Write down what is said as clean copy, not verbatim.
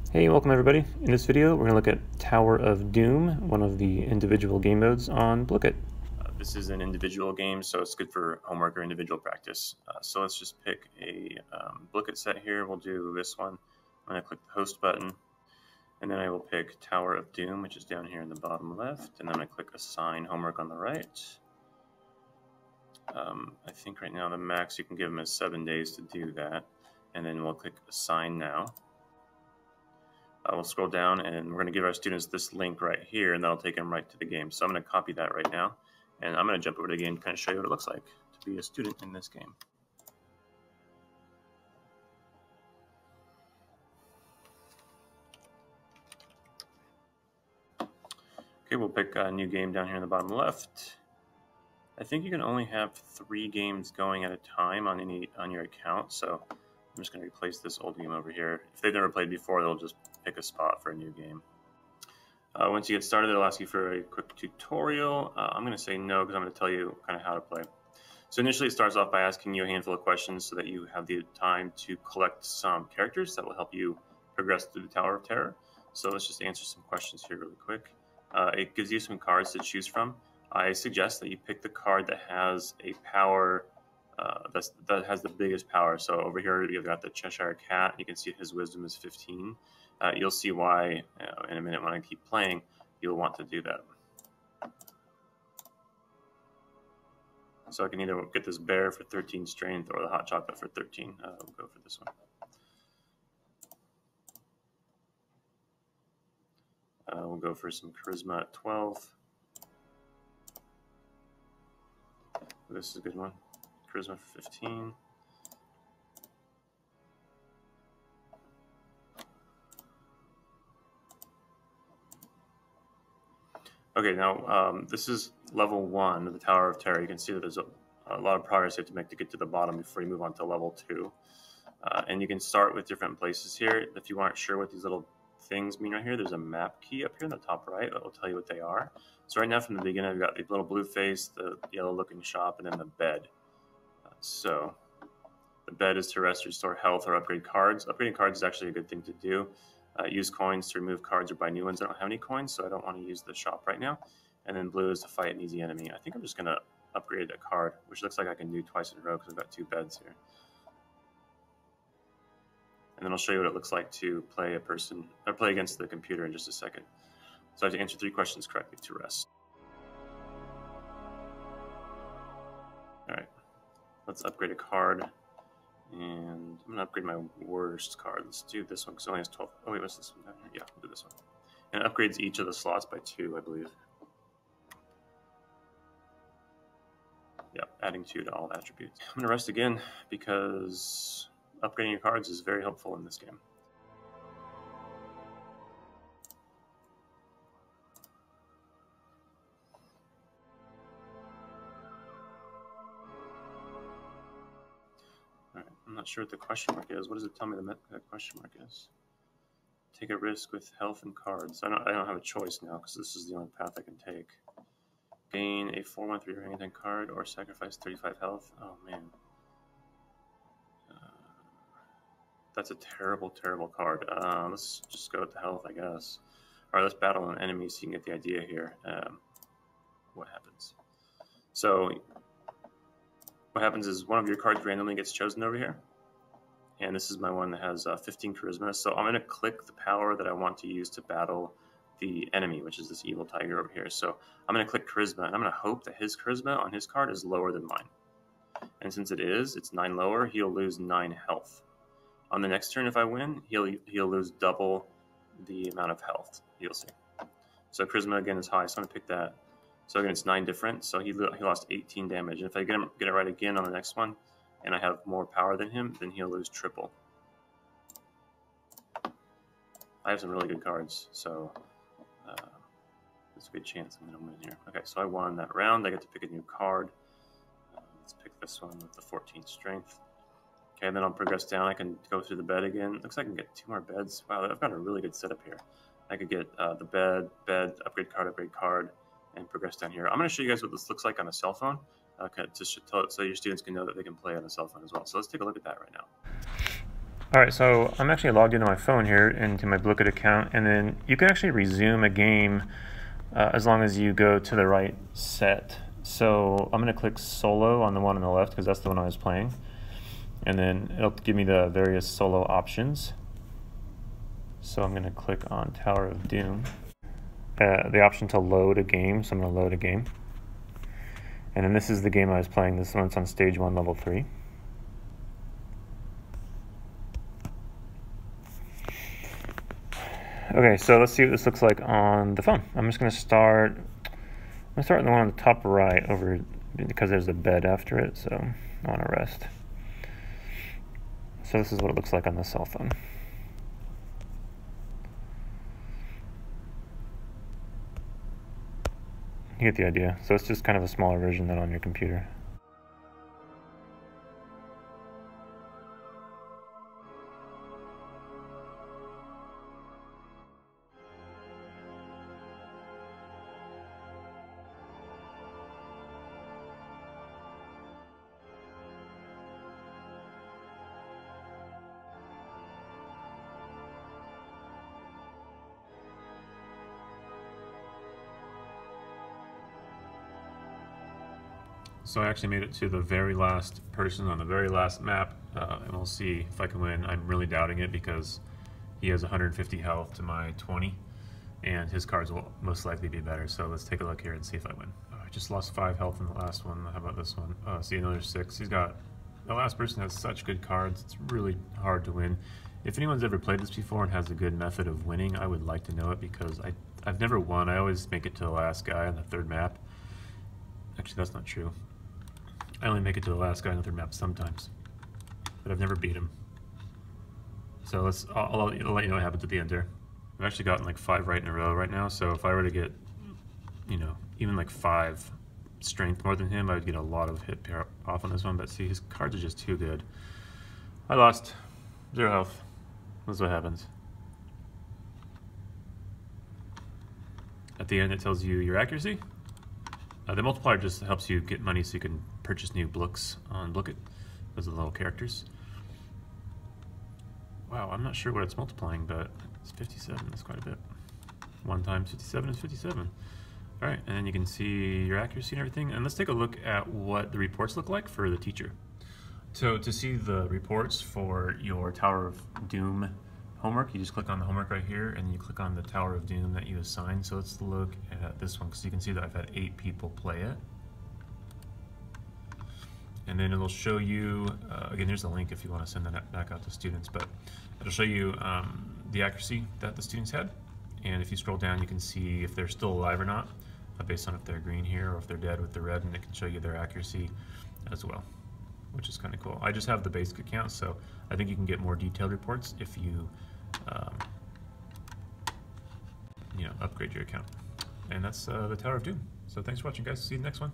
Hey, welcome everybody. In this video, we're going to look at Tower of Doom, one of the individual game modes on Blooket. This is an individual game, so it's good for homework or individual practice. So let's just pick a Blooket set here. We'll do this one. I'm going to click the host button, and then I will pick Tower of Doom, which is down here in the bottom left, and then I click assign homework on the right. I think right now the max you can give them is 7 days to do that, and then we'll click assign now. We'll scroll down and we're going to give our students this link right here, and that'll take them right to the game. So I'm going to copy that right now, and I'm going to jump over to the game to kind of show you what it looks like to be a student in this game. Okay, we'll pick a new game down here in the bottom left. I think you can only have 3 games going at a time on your account, so I'm just going to replace this old game over here. If they've never played before, they'll just pick a spot for a new game. Once you get started, it'll ask you for a quick tutorial. I'm going to say no because I'm going to tell you kind of how to play. So initially it starts off by asking you a handful of questions so that you have the time to collect some characters that will help you progress through the Tower of Terror. So let's just answer some questions here really quick. It gives you some cards to choose from. I suggest that you pick the card that has a power that has the biggest power. So over here you've got the Cheshire Cat. You can see his wisdom is 15. You'll see why in a minute when I keep playing. You'll want to do that. So I can either get this bear for 13 strength or the hot chocolate for 13. We'll go for this one. We'll go for some charisma at 12. This is a good one. Charisma for 15. Okay, now this is level 1 of the Tower of Terror. You can see that there's a lot of progress you have to make to get to the bottom before you move on to level 2. And you can start with different places here. If you aren't sure what these little things mean right here, there's a map key up here in the top right that will tell you what they are. So right now from the beginning, I've got the little blue face, the yellow looking shop, and then the bed. So the bed is to rest, restore health, or upgrade cards. Upgrading cards is actually a good thing to do. Use coins to remove cards or buy new ones. I don't have any coins, so I don't want to use the shop right now. And then blue is to fight an easy enemy. I think I'm just going to upgrade a card, which looks like I can do twice in a row because I've got 2 beds here. And then I'll show you what it looks like to play play against the computer in just a second. So I have to answer 3 questions correctly to rest. All right, let's upgrade a card. And I'm going to upgrade my worst card. Let's do this one because it only has 12. Oh, wait, what's this one down here? Yeah, we'll do this one. And it upgrades each of the slots by 2, I believe. Yeah, adding 2 to all attributes. I'm going to rest again because upgrading your cards is very helpful in this game. All right, I'm not sure what the question mark is. What does it tell me the question mark is? Take a risk with health and cards. I don't have a choice now because this is the only path I can take. Gain a 4/1/3 orangutan card or sacrifice 35 health. Oh man. That's a terrible, terrible card. Let's just go with the health, I guess. All right, let's battle an enemy so you can get the idea here. What happens? So what happens is one of your cards randomly gets chosen over here. And this is my one that has 15 charisma. So I'm going to click the power that I want to use to battle the enemy, which is this evil tiger over here. So I'm going to click charisma, and I'm going to hope that his charisma on his card is lower than mine. And since it is, it's 9 lower, he'll lose 9 health. On the next turn, if I win, he'll lose double the amount of health. You'll see. So charisma again is high, so I'm going to pick that. So again, it's 9 different, so he lost 18 damage. And if I get it right again on the next one, and I have more power than him, then he'll lose triple. I have some really good cards, so there's a good chance I'm going to win here. Okay, so I won that round. I get to pick a new card. Let's pick this one with the 14th strength. Okay, and then I'll progress down. I can go through the bed again. Looks like I can get 2 more beds. Wow, I've got a really good setup here. I could get the bed, upgrade card, and progress down here. I'm going to show you guys what this looks like on a cell phone. So your students can know that they can play on a cell phone as well. So let's take a look at that right now. Alright, so I'm actually logged into my phone here, into my Blooket account, and then you can actually resume a game as long as you go to the right set. So I'm going to click solo on the one on the left because that's the one I was playing. And then it'll give me the various solo options. So I'm going to click on Tower of Doom. The option to load a game, so I'm going to load a game. And then this is the game I was playing. This one's on stage 1, level 3. Okay, so let's see what this looks like on the phone. I'm just going to start. I'm going to start on the one on the top right over, because there's a bed after it, so I want to rest. So this is what it looks like on the cell phone. You get the idea. So it's just kind of a smaller version than on your computer. So I actually made it to the very last person on the very last map, and we'll see if I can win. I'm really doubting it because he has 150 health to my 20, and his cards will most likely be better. So let's take a look here and see if I win. I just lost 5 health in the last one. How about this one? See, another 6. The last person has such good cards, it's really hard to win. If anyone's ever played this before and has a good method of winning, I would like to know it because I've never won. I always make it to the last guy on the 3rd map. Actually, that's not true. I only make it to the last guy on the 3rd map sometimes, but I've never beat him. So I'll let you know what happens at the end there. I've actually gotten like 5 right in a row right now, so if I were to get, even like 5 strength more than him, I would get a lot of hit pair off on this one, but see, his cards are just too good. I lost 0 health. That's what happens. At the end, it tells you your accuracy. The multiplier just helps you get money so you can purchase new blooks on Blooket. Those are the little characters. Wow, I'm not sure what it's multiplying, but it's 57. That's quite a bit. 1 times 57 is 57. All right, and then you can see your accuracy and everything. And let's take a look at what the reports look like for the teacher. So to see the reports for your Tower of Doom homework, you just click on the homework right here, and you click on the Tower of Doom that you assigned. So let's look at this one, because you can see that I've had 8 people play it. And then it'll show you, again, there's a link if you want to send that back out to students, but it'll show you the accuracy that the students had. And if you scroll down, you can see if they're still alive or not, based on if they're green here or if they're dead with the red, and it can show you their accuracy as well, which is kind of cool. I just have the basic account, so I think you can get more detailed reports if you upgrade your account. And that's the Tower of Doom. So thanks for watching, guys. See you in the next one.